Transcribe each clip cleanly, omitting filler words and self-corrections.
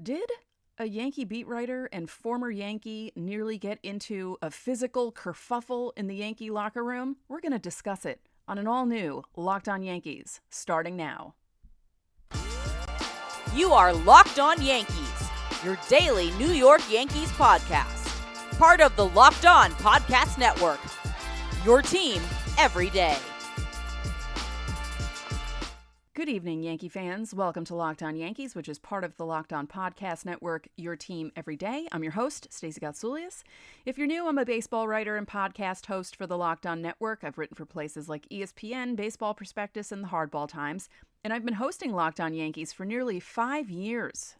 Did a Yankee beat writer and former Yankee nearly get into a physical kerfuffle in the Yankee locker room? We're going to discuss it on an all-new Locked On Yankees, starting now. You are Locked On Yankees, your daily New York Yankees podcast. Part of the Locked On Podcast Network, your team every day. Good evening, Yankee fans. Welcome to Locked On Yankees, which is part of the Locked On Podcast Network, your team every day. I'm your host, Stacey Gotsoulias. If you're new, I'm a baseball writer and podcast host for the Locked On Network. I've written for places like ESPN, Baseball Prospectus, and the Hardball Times, and I've been hosting Locked On Yankees for nearly 5 years.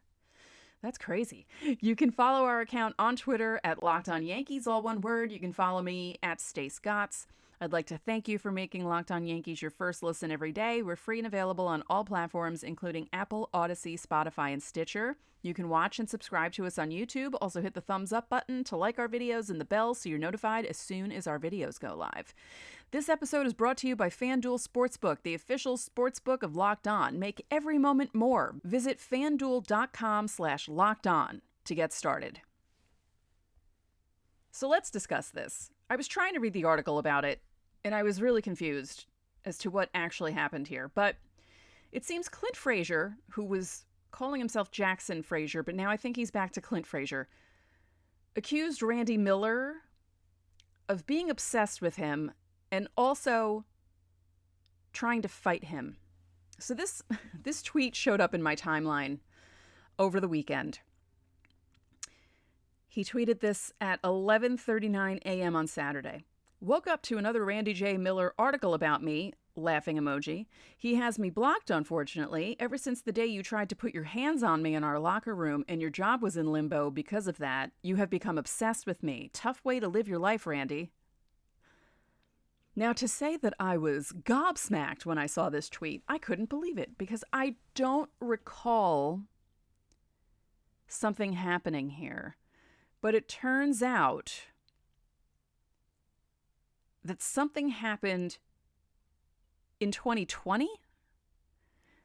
That's crazy. You can follow our account on Twitter at Locked On Yankees, all one word. You can follow me at Stace Gotts. I'd like to thank you for making Locked On Yankees your first listen every day. We're free and available on all platforms, including Apple, Odyssey, Spotify, and Stitcher. You can watch and subscribe to us on YouTube. Also hit the thumbs up button to like our videos and the bell so you're notified as soon as our videos go live. This episode is brought to you by FanDuel Sportsbook, the official sportsbook of Locked On. Make every moment more. Visit FanDuel.com/LockedOn to get started. So let's discuss this. I was trying to read the article about it, and I was really confused as to what actually happened here. But it seems Clint Frazier, who was calling himself Jackson Frazier, but now I think he's back to Clint Frazier, accused Randy Miller of being obsessed with him and also trying to fight him. So this tweet showed up in my timeline over the weekend. He tweeted this at 11:39 a.m. on Saturday. Woke up to another Randy J. Miller article about me, laughing emoji. He has me blocked, unfortunately, ever since the day you tried to put your hands on me in our locker room and your job was in limbo because of that. You have become obsessed with me. Tough way to live your life, Randy. Now, to say that I was gobsmacked when I saw this tweet, I couldn't believe it because I don't recall something happening here. But it turns out that something happened in 2020.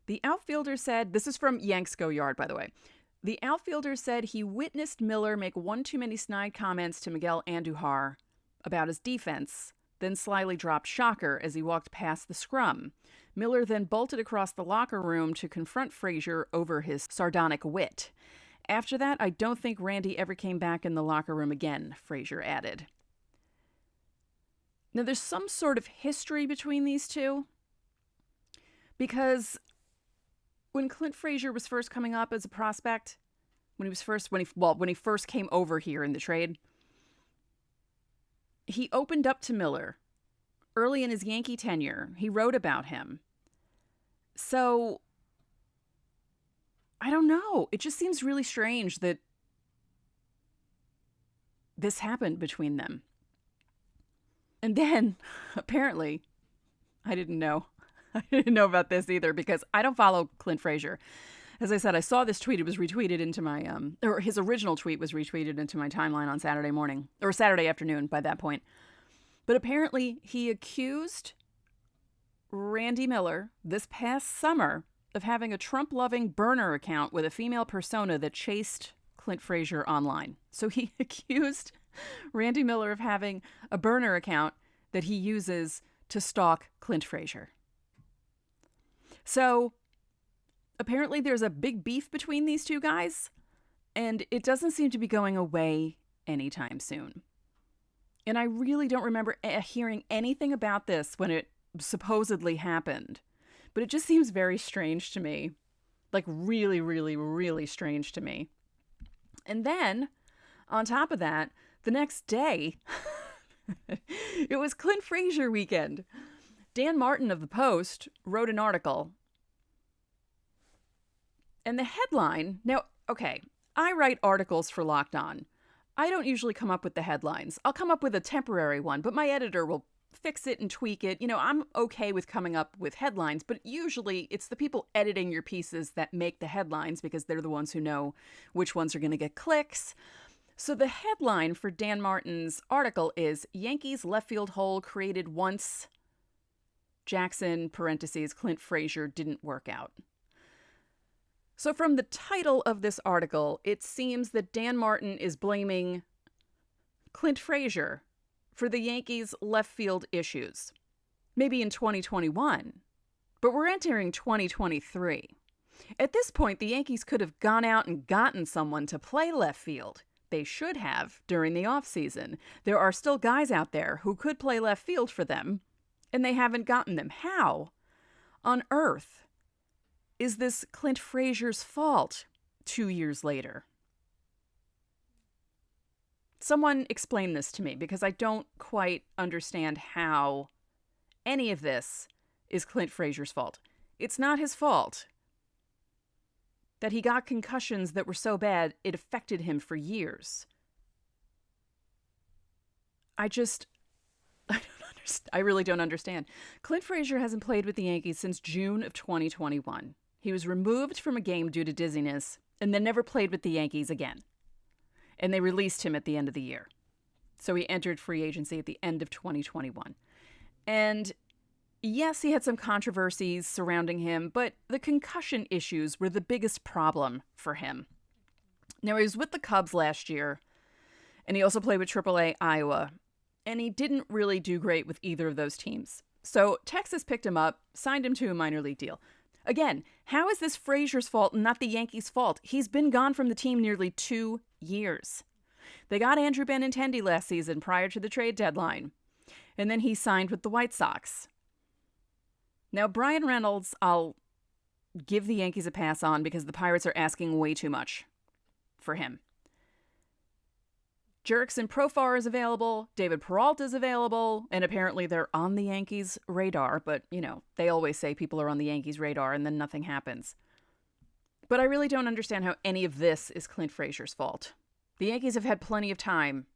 The outfielder said, this is from Yanks Go Yard, by the way. The outfielder said he witnessed Miller make one too many snide comments to Miguel Andujar about his defense, then slyly dropped shocker as he walked past the scrum. Miller then bolted across the locker room to confront Frazier over his sardonic wit. After that, I don't think Randy ever came back in the locker room again, Frazier added. Now, there's some sort of history between these two, because when Clint Frazier was first coming up as a prospect, when he first came over here in the trade, he opened up to Miller early in his Yankee tenure. He wrote about him. So I don't know. It just seems really strange that this happened between them. And then, apparently, I didn't know about this either because I don't follow Clint Frazier. As I said, I saw this tweet. It was retweeted into my, or his original tweet was retweeted into my timeline on Saturday morning, or Saturday afternoon by that point. But apparently, he accused Randy Miller this past summer of having a Trump-loving burner account with a female persona that chased Clint Frazier online. So he accused Randy Miller of having a burner account that he uses to stalk Clint Frazier. So apparently there's a big beef between these two guys, and it doesn't seem to be going away anytime soon. And I really don't remember hearing anything about this when it supposedly happened. But it just seems very strange to me. Like really, really, really strange to me. And then, on top of that, the next day, it was Clint Frazier weekend. Dan Martin of the Post wrote an article. And the headline, now, okay, I write articles for Locked On. I don't usually come up with the headlines. I'll come up with a temporary one, but my editor will fix it and tweak it. You know, I'm okay with coming up with headlines, but usually it's the people editing your pieces that make the headlines because they're the ones who know which ones are going to get clicks. So the headline for Dan Martin's article is Yankees left field hole created once Jackson, parentheses, Clint Frazier didn't work out. So from the title of this article, it seems that Dan Martin is blaming Clint Frazier for the Yankees' left field issues. Maybe in 2021, but we're entering 2023. At this point, the Yankees could have gone out and gotten someone to play left field. They should have during the offseason. There are still guys out there who could play left field for them, and they haven't gotten them. How on earth is this Clint Frazier's fault 2 years later? Someone explain this to me, because I don't quite understand how any of this is Clint Frazier's fault. It's not his fault that he got concussions that were so bad it affected him for years. I really don't understand. Clint Frazier hasn't played with the Yankees since June of 2021. He was removed from a game due to dizziness and then never played with the Yankees again. And they released him at the end of the year. So he entered free agency at the end of 2021. And yes, he had some controversies surrounding him, but the concussion issues were the biggest problem for him. Now, he was with the Cubs last year, and he also played with AAA Iowa, and he didn't really do great with either of those teams. So Texas picked him up, signed him to a minor league deal. Again, how is this Frazier's fault and not the Yankees' fault? He's been gone from the team nearly 2 years. They got Andrew Benintendi last season prior to the trade deadline, and then he signed with the White Sox. Now, Brian Reynolds, I'll give the Yankees a pass on because the Pirates are asking way too much for him. Jurickson Profar is available, David Peralta is available, and apparently they're on the Yankees' radar, but, they always say people are on the Yankees' radar and then nothing happens. But I really don't understand how any of this is Clint Frazier's fault. The Yankees have had plenty of time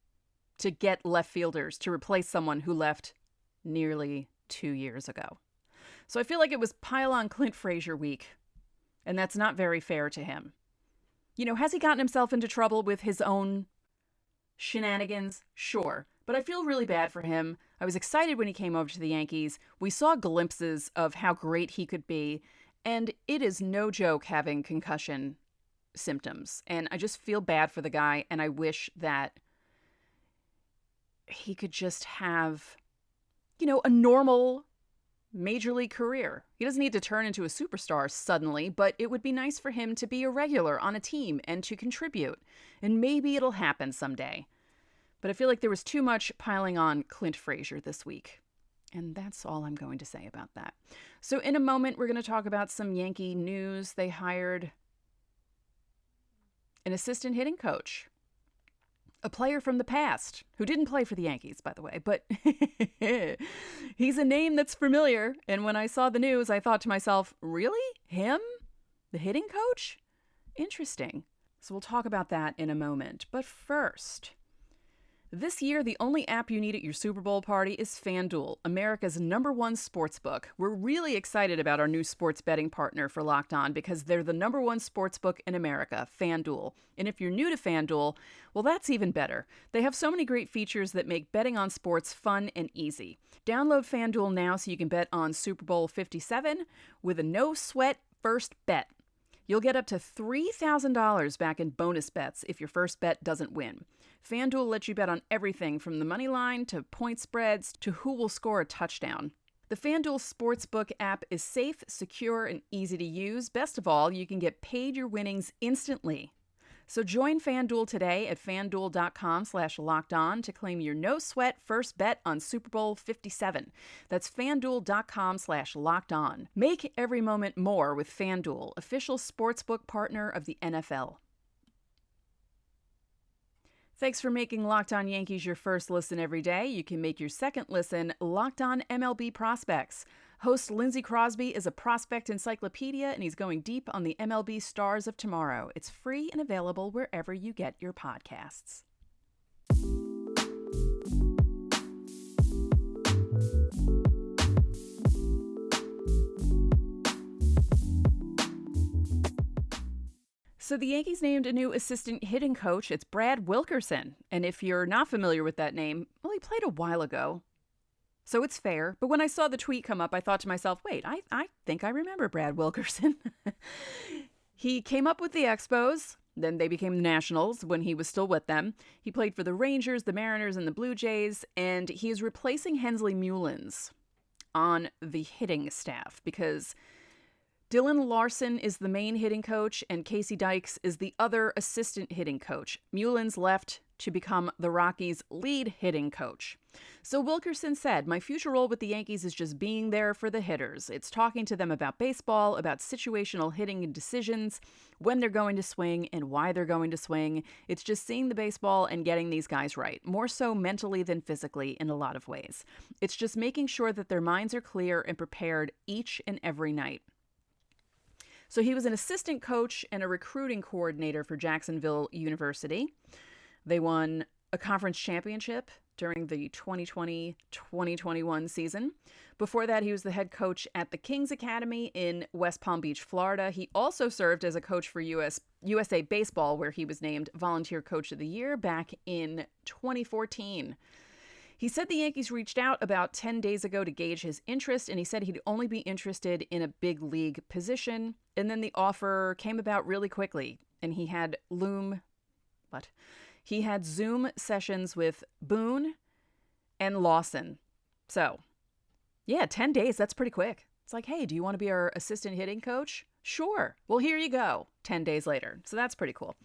to get left fielders to replace someone who left nearly 2 years ago. So I feel like it was pile on Clint Frazier week, and that's not very fair to him. Has he gotten himself into trouble with his own shenanigans? Sure, but I feel really bad for him. I was excited when he came over to the Yankees. We saw glimpses of how great he could be, and it is no joke having concussion symptoms. And I just feel bad for the guy, and I wish that he could just have, a normal major league career. He doesn't need to turn into a superstar suddenly, but it would be nice for him to be a regular on a team and to contribute. And maybe it'll happen someday. But I feel like there was too much piling on Clint Frazier this week. And that's all I'm going to say about that. So in a moment, we're going to talk about some Yankee news. They hired an assistant hitting coach, a player from the past who didn't play for the Yankees, by the way, but he's a name that's familiar. And when I saw the news, I thought to myself, really? Him? The hitting coach? Interesting. So we'll talk about that in a moment. But first, this year, the only app you need at your Super Bowl party is FanDuel, America's #1 sportsbook. We're really excited about our new sports betting partner for Locked On because they're the #1 sportsbook in America, FanDuel. And if you're new to FanDuel, well, that's even better. They have so many great features that make betting on sports fun and easy. Download FanDuel now so you can bet on Super Bowl 57 with a no-sweat first bet. You'll get up to $3,000 back in bonus bets if your first bet doesn't win. FanDuel lets you bet on everything from the money line to point spreads to who will score a touchdown. The FanDuel Sportsbook app is safe, secure, and easy to use. Best of all, you can get paid your winnings instantly. So join FanDuel today at FanDuel.com/LockedOn to claim your no-sweat first bet on Super Bowl 57. That's FanDuel.com/LockedOn. Make every moment more with FanDuel, official sportsbook partner of the NFL. Thanks for making Locked On Yankees your first listen every day. You can make your second listen Locked On MLB Prospects. Host Lindsey Crosby is a prospect encyclopedia, and he's going deep on the MLB stars of tomorrow. It's free and available wherever you get your podcasts. So the Yankees named a new assistant hitting coach. It's Brad Wilkerson. And if you're not familiar with that name, well, he played a while ago. So it's fair. But when I saw the tweet come up, I thought to myself, wait, I think I remember Brad Wilkerson. He came up with the Expos. Then they became the Nationals when he was still with them. He played for the Rangers, the Mariners, and the Blue Jays, and he is replacing Hensley Mullins on the hitting staff because Dylan Larson is the main hitting coach and Casey Dykes is the other assistant hitting coach. Mullins left to become the Rockies' lead hitting coach. So Wilkerson said, "My future role with the Yankees is just being there for the hitters. It's talking to them about baseball, about situational hitting and decisions, when they're going to swing and why they're going to swing. It's just seeing the baseball and getting these guys right, more so mentally than physically in a lot of ways. It's just making sure that their minds are clear and prepared each and every night." So he was an assistant coach and a recruiting coordinator for Jacksonville University. They won a conference championship during the 2020-2021 season. Before that, he was the head coach at the Kings Academy in West Palm Beach, Florida. He also served as a coach for USA Baseball, where he was named Volunteer Coach of the Year back in 2014. He said the Yankees reached out about 10 days ago to gauge his interest, and he said he'd only be interested in a big league position. And then the offer came about really quickly, and he had Zoom sessions with Boone and Lawson. So, yeah, 10 days, that's pretty quick. It's like, hey, do you want to be our assistant hitting coach? Sure. Well, here you go, 10 days later. So that's pretty cool.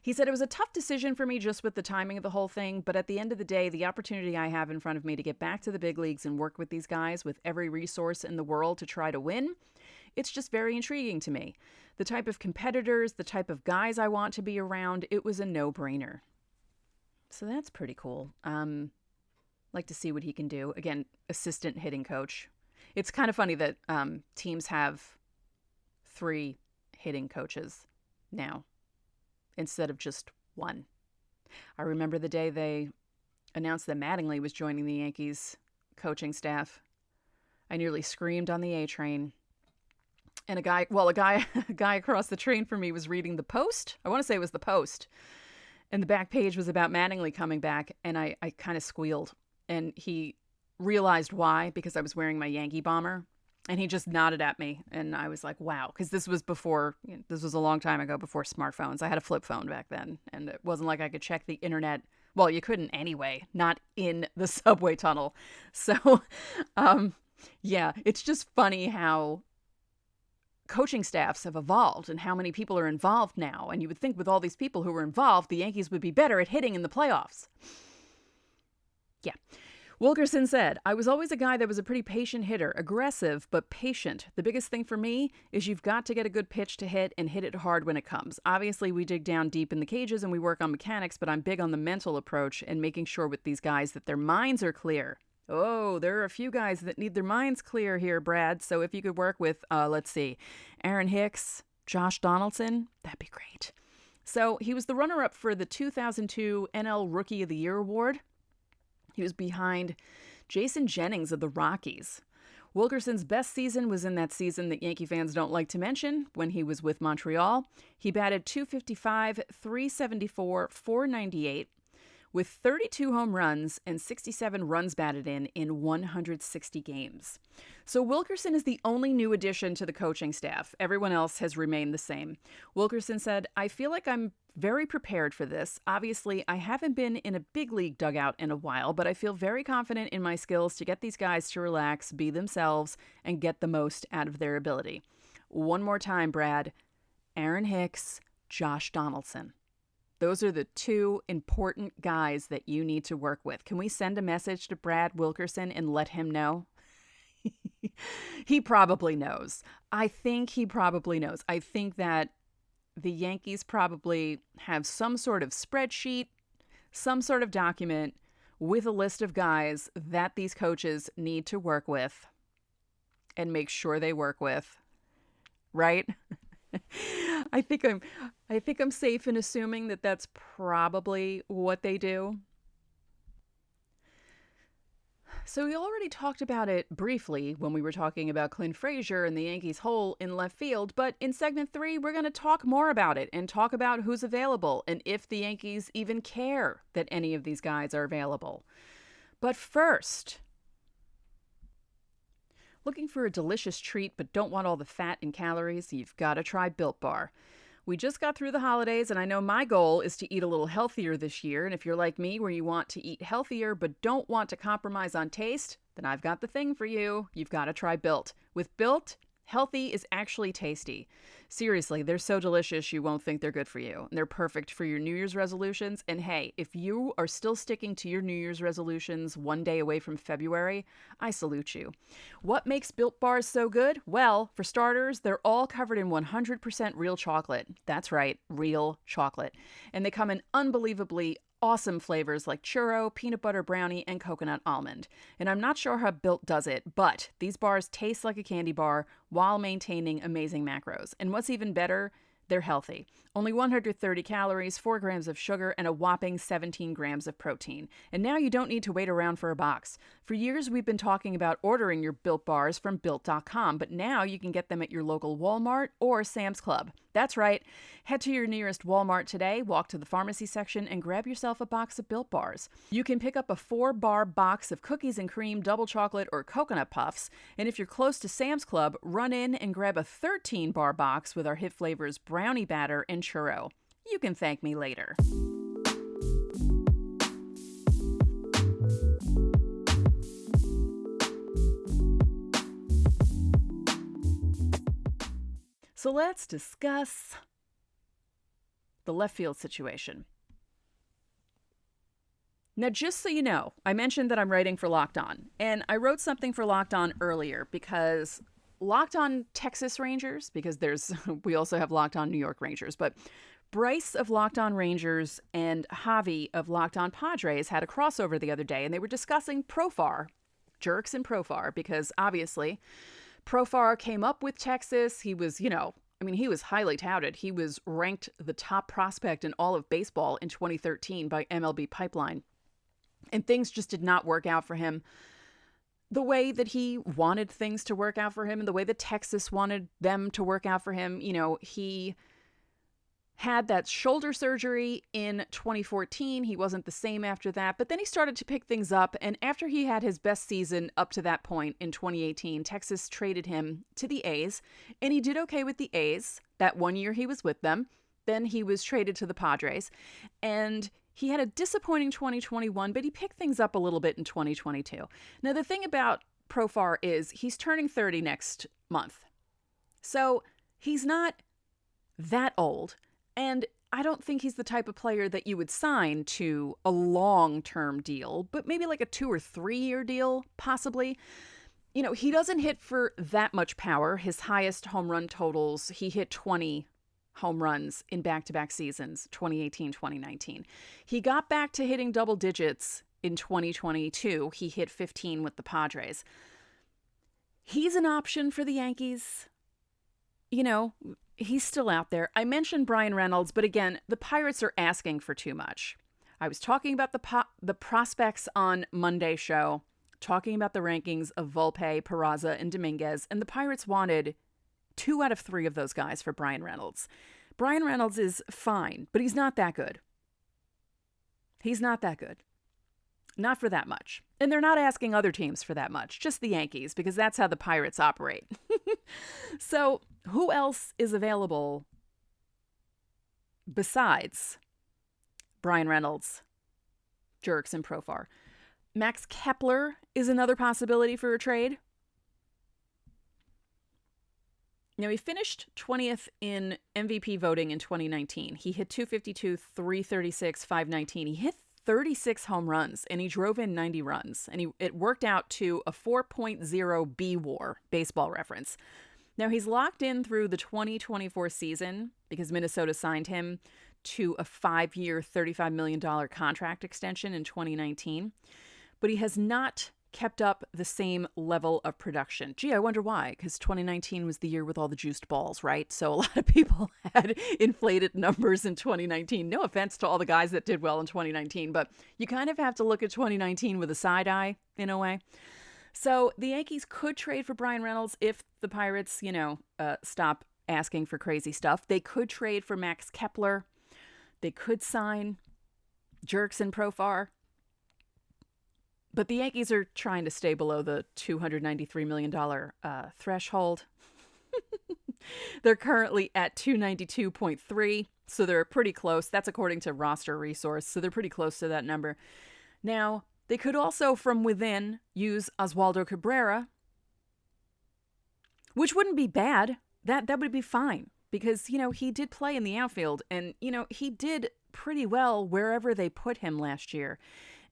He said it was a tough decision for me just with the timing of the whole thing, but at the end of the day, the opportunity I have in front of me to get back to the big leagues and work with these guys with every resource in the world to try to win, it's just very intriguing to me. The type of competitors, the type of guys I want to be around, it was a no-brainer. So that's pretty cool. Like to see what he can do. Again, assistant hitting coach. It's kind of funny that teams have 3 hitting coaches now instead of just 1. I remember the day they announced that Mattingly was joining the Yankees coaching staff. I nearly screamed on the A train. And a guy across the train from me was reading the Post. I want to say it was the Post. And the back page was about Mattingly coming back, and I kind of squealed. And he realized why, because I was wearing my Yankee bomber. And he just nodded at me, and I was like, wow. Because this was a long time ago, before smartphones. I had a flip phone back then, and it wasn't like I could check the internet. Well, you couldn't anyway, not in the subway tunnel. So, yeah, it's just funny how coaching staffs have evolved and how many people are involved now. And you would think with all these people who were involved, the Yankees would be better at hitting in the playoffs. Yeah. Wilkerson said, "I was always a guy that was a pretty patient hitter, aggressive, but patient. The biggest thing for me is you've got to get a good pitch to hit and hit it hard when it comes. Obviously, we dig down deep in the cages and we work on mechanics, but I'm big on the mental approach and making sure with these guys that their minds are clear." Oh, there are a few guys that need their minds clear here, Brad. So if you could work with, Aaron Hicks, Josh Donaldson, that'd be great. So he was the runner-up for the 2002 NL Rookie of the Year award. He was behind Jason Jennings of the Rockies. Wilkerson's best season was in that season that Yankee fans don't like to mention, when he was with Montreal. He batted .255, .374, .498, with 32 home runs and 67 runs batted in 160 games. So Wilkerson is the only new addition to the coaching staff. Everyone else has remained the same. Wilkerson said, "I feel like I'm very prepared for this. Obviously, I haven't been in a big league dugout in a while, but I feel very confident in my skills to get these guys to relax, be themselves, and get the most out of their ability." One more time, Brad. Aaron Hicks, Josh Donaldson. Those are the 2 important guys that you need to work with. Can we send a message to Brad Wilkerson and let him know? He probably knows. I think he probably knows. I think that the Yankees probably have some sort of spreadsheet, some sort of document with a list of guys that these coaches need to work with and make sure they work with. Right? I think I'm safe in assuming that that's probably what they do. So we already talked about it briefly when we were talking about Clint Frazier and the Yankees' hole in left field, but in segment 3, we're going to talk more about it and talk about who's available and if the Yankees even care that any of these guys are available. But first, looking for a delicious treat but don't want all the fat and calories? You've got to try Built Bar. We just got through the holidays, and I know my goal is to eat a little healthier this year. And if you're like me, where you want to eat healthier but don't want to compromise on taste, then I've got the thing for you. You've got to try Built. With Built, healthy is actually tasty. Seriously, they're so delicious you won't think they're good for you. And they're perfect for your New Year's resolutions. And hey, if you are still sticking to your New Year's resolutions one day away from February, I salute you. What makes Built Bars so good? Well, for starters, they're all covered in 100% real chocolate. That's right, real chocolate. And they come in unbelievably awesome flavors like churro, peanut butter brownie, and coconut almond. And I'm not sure how Built does it, but these bars taste like a candy bar while maintaining amazing macros. And what's even better, they're healthy. Only 130 calories, 4 grams of sugar, and a whopping 17 grams of protein. And now you don't need to wait around for a box. For years, we've been talking about ordering your Built bars from Built.com, but now you can get them at your local Walmart or Sam's Club. That's right. Head to your nearest Walmart today, walk to the pharmacy section, and grab yourself a box of Built bars. You can pick up a 4-bar box of cookies and cream, double chocolate, or coconut puffs. And if you're close to Sam's Club, run in and grab a 13-bar box with our hit flavors brownie batter and churro. You can thank me later. So let's discuss the left field situation. Now, just so you know, I mentioned that I'm writing for Locked On, and I wrote something for Locked On earlier because Locked On Texas Rangers, because we also have Locked On New York Rangers, but Bryce of Locked On Rangers and Javi of Locked On Padres had a crossover the other day, and they were discussing Profar, Jerks and Profar, because obviously Profar came up with Texas. He was, he was highly touted. He was ranked the top prospect in all of baseball in 2013 by MLB Pipeline. And things just did not work out for him the way that he wanted things to work out for him and the way that Texas wanted them to work out for him. He had that shoulder surgery in 2014. He wasn't the same after that, but then he started to pick things up. And after he had his best season up to that point in 2018, Texas traded him to the A's, and he did okay with the A's that 1 year he was with them. Then he was traded to the Padres, and he had a disappointing 2021, but he picked things up a little bit in 2022. Now, the thing about Profar is he's turning 30 next month. So he's not that old. And I don't think he's the type of player that you would sign to a long-term deal, but maybe like a 2 or 3 year deal, possibly. He doesn't hit for that much power. His highest home run totals, he hit 20 home runs in back-to-back seasons, 2018, 2019. He got back to hitting double digits in 2022. He hit 15 with the Padres. He's an option for the Yankees. He's still out there. I mentioned Brian Reynolds, but again, the Pirates are asking for too much. I was talking about the prospects on Monday's show, talking about the rankings of Volpe, Peraza, and Dominguez, and the Pirates wanted 2 out of 3 of those guys for Brian Reynolds. Brian Reynolds is fine, but he's not that good. He's not that good. Not for that much. And they're not asking other teams for that much, just the Yankees, because that's how the Pirates operate. So who else is available besides Brian Reynolds, Jerks, and Profar? Max Kepler is another possibility for a trade. Now, he finished 20th in MVP voting in 2019. He hit 252, 336, 519. He hit 36 home runs, and he drove in 90 runs. And it worked out to a 4.0 B-WAR, Baseball Reference. Now, he's locked in through the 2024 season because Minnesota signed him to a 5-year, $35 million contract extension in 2019. But he has not kept up the same level of production. Gee, I wonder why, because 2019 was the year with all the juiced balls, right? So a lot of people had inflated numbers in 2019. No offense to all the guys that did well in 2019, but you kind of have to look at 2019 with a side eye in a way. So the Yankees could trade for Brian Reynolds if the Pirates, stop asking for crazy stuff. They could trade for Max Kepler. They could sign Jerks and Profar. But the Yankees are trying to stay below the $293 million threshold. They're currently at 292.3, so they're pretty close. That's according to Roster Resource, so they're pretty close to that number. Now, they could also, from within, use Oswaldo Cabrera, which wouldn't be bad. That would be fine because, he did play in the outfield and, he did pretty well wherever they put him last year.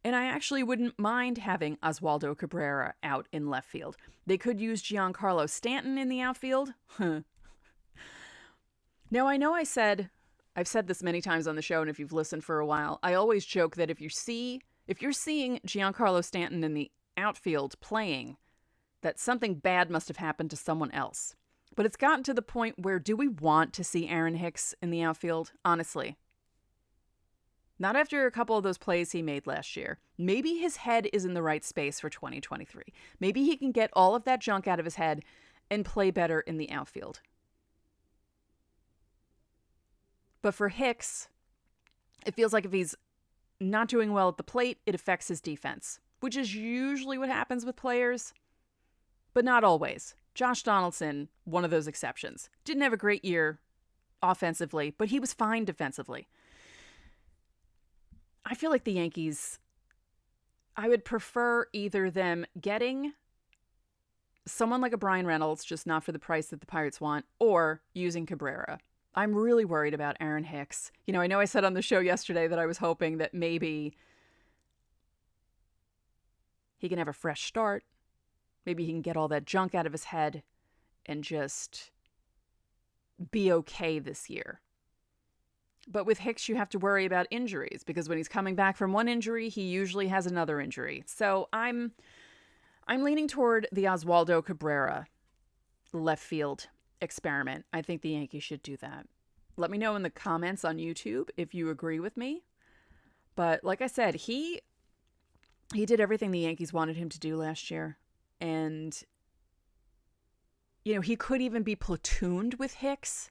And I actually wouldn't mind having Oswaldo Cabrera out in left field. They could use Giancarlo Stanton in the outfield. Now, I know I've said this many times on the show, and if you've listened for a while, I always joke that if you're seeing Giancarlo Stanton in the outfield playing, that something bad must have happened to someone else. But it's gotten to the point where, do we want to see Aaron Hicks in the outfield? Honestly. Not after a couple of those plays he made last year. Maybe his head is in the right space for 2023. Maybe he can get all of that junk out of his head and play better in the outfield. But for Hicks, it feels like if he's not doing well at the plate, it affects his defense, which is usually what happens with players, but not always. Josh Donaldson, one of those exceptions. Didn't have a great year offensively, but he was fine defensively. I feel like the Yankees, I would prefer either them getting someone like a Brian Reynolds, just not for the price that the Pirates want, or using Cabrera. I'm really worried about Aaron Hicks. I know I said on the show yesterday that I was hoping that maybe he can have a fresh start. Maybe he can get all that junk out of his head and just be okay this year. But with Hicks, you have to worry about injuries because when he's coming back from one injury, he usually has another injury. So I'm leaning toward the Oswaldo Cabrera left field experiment. I think the Yankees should do that. Let me know in the comments on YouTube if you agree with me. But like I said, he did everything the Yankees wanted him to do last year. And, he could even be platooned with Hicks.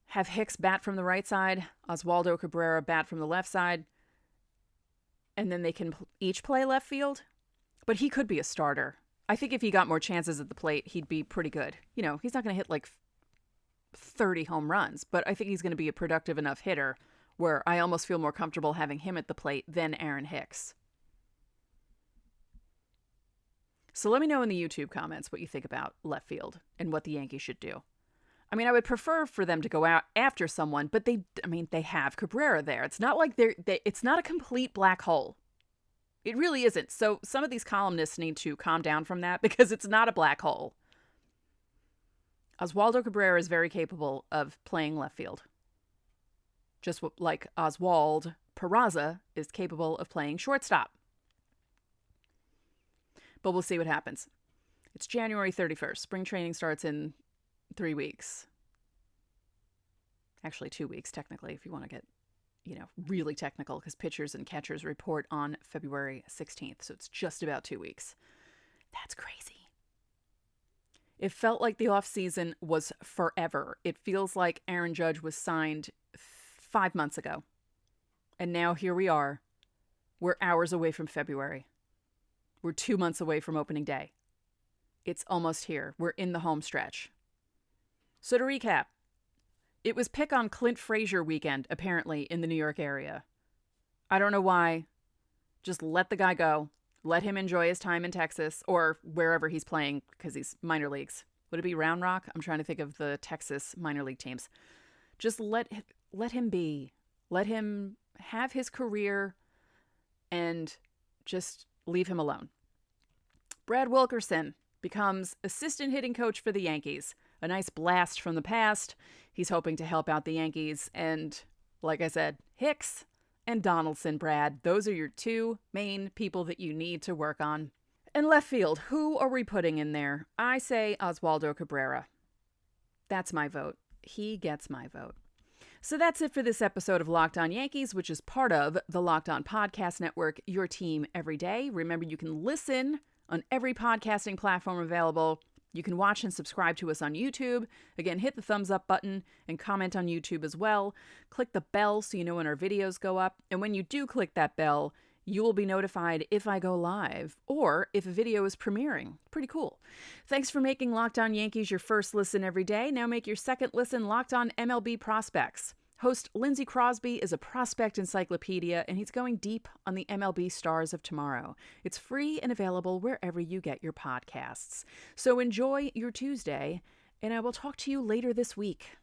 Have Hicks bat from the right side, Oswaldo Cabrera bat from the left side, and then they can each play left field. But he could be a starter. I think if he got more chances at the plate, he'd be pretty good. He's not going to hit like 30 home runs, but I think he's going to be a productive enough hitter where I almost feel more comfortable having him at the plate than Aaron Hicks. So let me know in the YouTube comments what you think about left field and what the Yankees should do. I mean, I would prefer for them to go out after someone, but they have Cabrera there. It's not like it's not a complete black hole. It really isn't. So some of these columnists need to calm down from that because it's not a black hole. Oswaldo Cabrera is very capable of playing left field. Just like Oswald Peraza is capable of playing shortstop. But we'll see what happens. It's January 31st. Spring training starts in 3 weeks. Actually, 2 weeks, technically, if you want to get, really technical, because pitchers and catchers report on February 16th. So it's just about 2 weeks. That's crazy. It felt like the offseason was forever. It feels like Aaron Judge was signed 5 months ago. And now here we are. We're hours away from February. We're 2 months away from opening day. It's almost here. We're in the home stretch. So to recap, it was pick on Clint Frazier weekend, apparently, in the New York area. I don't know why. Just let the guy go. Let him enjoy his time in Texas or wherever he's playing because he's minor leagues. Would it be Round Rock? I'm trying to think of the Texas minor league teams. Just let him be. Let him have his career and just leave him alone. Brad Wilkerson becomes assistant hitting coach for the Yankees. A nice blast from the past. He's hoping to help out the Yankees. And like I said, Hicks and Donaldson, Brad, those are your two main people that you need to work on. And left field, who are we putting in there? I say Oswaldo Cabrera. That's my vote. He gets my vote. So that's it for this episode of Locked On Yankees, which is part of the Locked On Podcast Network, your team every day. Remember, you can listen on every podcasting platform available. You can watch and subscribe to us on YouTube. Again, hit the thumbs up button and comment on YouTube as well. Click the bell so you know when our videos go up. And when you do click that bell, You will be notified if I go live or if a video is premiering. Pretty cool. Thanks for making Locked On Yankees your first listen every day. Now make your second listen Locked On MLB Prospects. Host Lindsey Crosby is a prospect encyclopedia, and he's going deep on the MLB stars of tomorrow. It's free and available wherever you get your podcasts. So enjoy your Tuesday, and I will talk to you later this week.